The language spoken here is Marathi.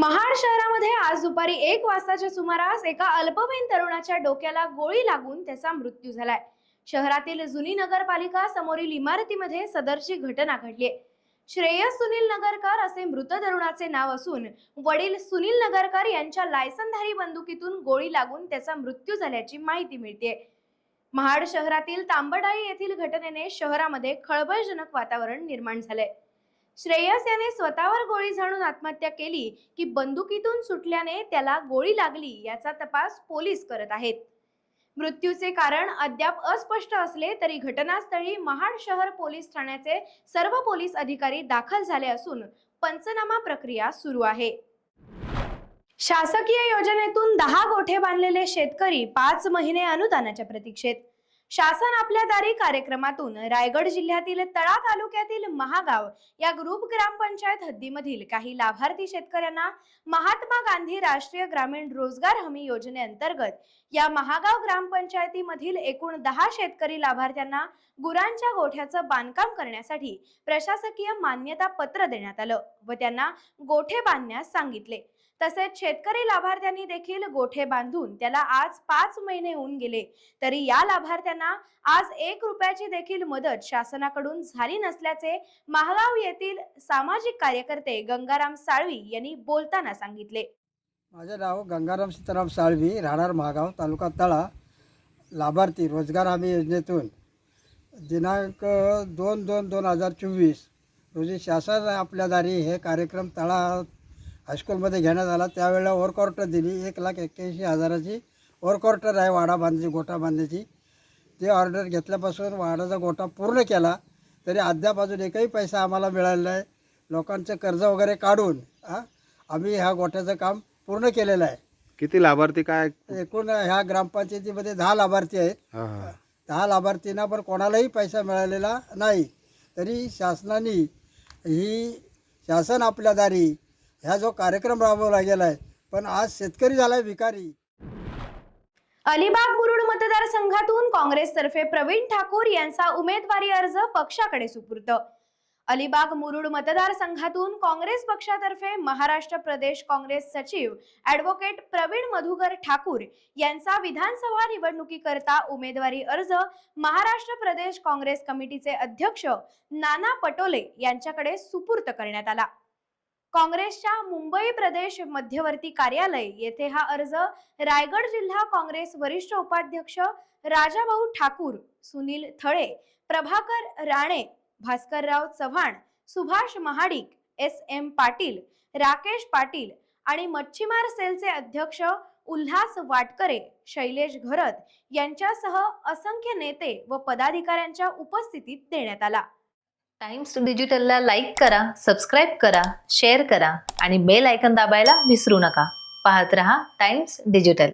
महाड शहरामध्ये आज दुपारी 1 वाजताच्या सुमारास एका अल्पवयीन तरुणाच्या डोक्याला गोळी लागून त्याचा मृत्यू झालाय। शहरातील जुनी नगरपालिका समोरील इमारतीमध्ये सदरची घटना घडली। श्रेयस सुनील नगरकर असे मृत तरुणाचे नाव असून वडील सुनील नगरकर यांच्या लायसनधारी बंदुकीतून गोळी लागून त्याचा मृत्यू झाल्याची माहिती मिळते। महाड शहरातील तांबडाई येथील घटनेने शहरामध्ये खळबळजनक वातावरण निर्माण झाले। श्रेयस याने स्वतःवर गोळी झाडून आत्महत्या केली की बंदुकीतून सुटल्याने त्याला गोळी लागली याचा तपास पोलीस करत आहेत। मृत्यूचे कारण अद्याप अस्पष्ट असले तरी घटनास्थळी महाड शहर पोलीस ठाण्याचे सर्व पोलीस अधिकारी दाखल झाले असून पंचनामा प्रक्रिया सुरू आहे। शासकीय योजनेतून 10 गोठे बांधलेले शेतकरी 5 महिने अनुदानाच्या प्रतीक्षेत। शासन आपल्या दारी कार्यक्रमातून रायगड जिल्ह्यातील तळा तालुक्यातील महागाव या ग्रुप ग्रामपंचायत हद्दीमधील काही लाभार्थी शेतकऱ्यांना महात्मा गांधी राष्ट्रीय ग्रामीण रोजगार हमी योजनेअंतर्गत या महागाव ग्रामपंचायतीमधील एकूण 10 शेतकरी लाभार्थ्यांना गुरांच्या गोठ्याचं बांधकाम करण्यासाठी प्रशासकीय मान्यता पत्र देण्यात आलं व त्यांना गोठे बांधण्यास सांगितले। तसेच शेतकरी लाभार्थ्यांनी देखील गोठे बांधून त्याला आज 5 महिने होऊन गेले तरी या लाभार्थ्यांना आज 1 रुपयाची देखील मदत शासनाकडून झाली नसल्याचे महागाव येथील सामाजिक कार्यकर्ते गंगाराम साळवी यांनी बोलताना सांगितले। माझे नाव गंगाराम सीताराम साळवी, राहणार महागाव, तालुका तळा। लाभार्थी रोजगार हमी योजनेतून दिनांक 2/2/2024 रोजी शासन आपल्या दारी हे कार्यक्रम तळा हायस्कूलमध्ये घेण्यात आला। त्यावेळेला वर्क ऑर्डर दिली। 1,81,000ची वर्क ऑर्डर आहे वाडा बांधण्याची, गोठा बांधण्याची। ते ऑर्डर घेतल्यापासून वाडाचा गोठा पूर्ण केला तरी अद्याप अजून एकही पैसा आम्हाला मिळालेला नाही। लोकांचं कर्ज वगैरे काढून आम्ही ह्या गोठ्याचं काम पूर्ण केलेलं आहे। किती लाभार्थी काय? एकूण ह्या ग्रामपंचायतीमध्ये 10 लाभार्थी आहेत। 10 लाभार्थींना पण कोणालाही पैसा मिळालेला नाही। तरी शासनाने शासन आपल्या दारी ह्या जो कार्यक्रम राबवला गेला आहे, पण आज शेतकरी झालाय भिकारी। अलिबाग मुरुड मतदारसंघातून काँग्रेसतर्फे प्रवीण ठाकूर यांचा उमेदवारी अर्ज पक्षाकडे सुपूर्द। अलिबाग मुरुड मतदारसंघातून काँग्रेस पक्षातर्फे महाराष्ट्र प्रदेश काँग्रेस सचिव ॲडव्होकेट प्रवीण मधुकर ठाकूर यांचा विधानसभा निवडणुकीकरता उमेदवारी अर्ज महाराष्ट्र प्रदेश काँग्रेस कमिटीचे अध्यक्ष नाना पटोले यांच्याकडे सुपूर्द करण्यात आला। काँग्रेसच्या मुंबई प्रदेश मध्यवर्ती कार्यालय येथे हा अर्ज रायगड जिल्हा काँग्रेस वरिष्ठ उपाध्यक्ष राजाभाऊ ठाकूर, सुनील थळे, प्रभाकर राणे, भास्करराव चव्हाण, सुभाष महाडिक, SM पाटील, राकेश पाटील आणि मच्छीमार सेलचे अध्यक्ष उल्हास वाटकरे, शैलेश घरत यांच्यासह असंख्य नेते व पदाधिकाऱ्यांच्या उपस्थितीत देण्यात आला। टाइम्स डिजिटलला लाईक करा, सबस्क्राईब करा, शेअर करा आणि बेल आयकॉन दाबायला विसरू नका। पाहत रहा टाइम्स डिजिटल।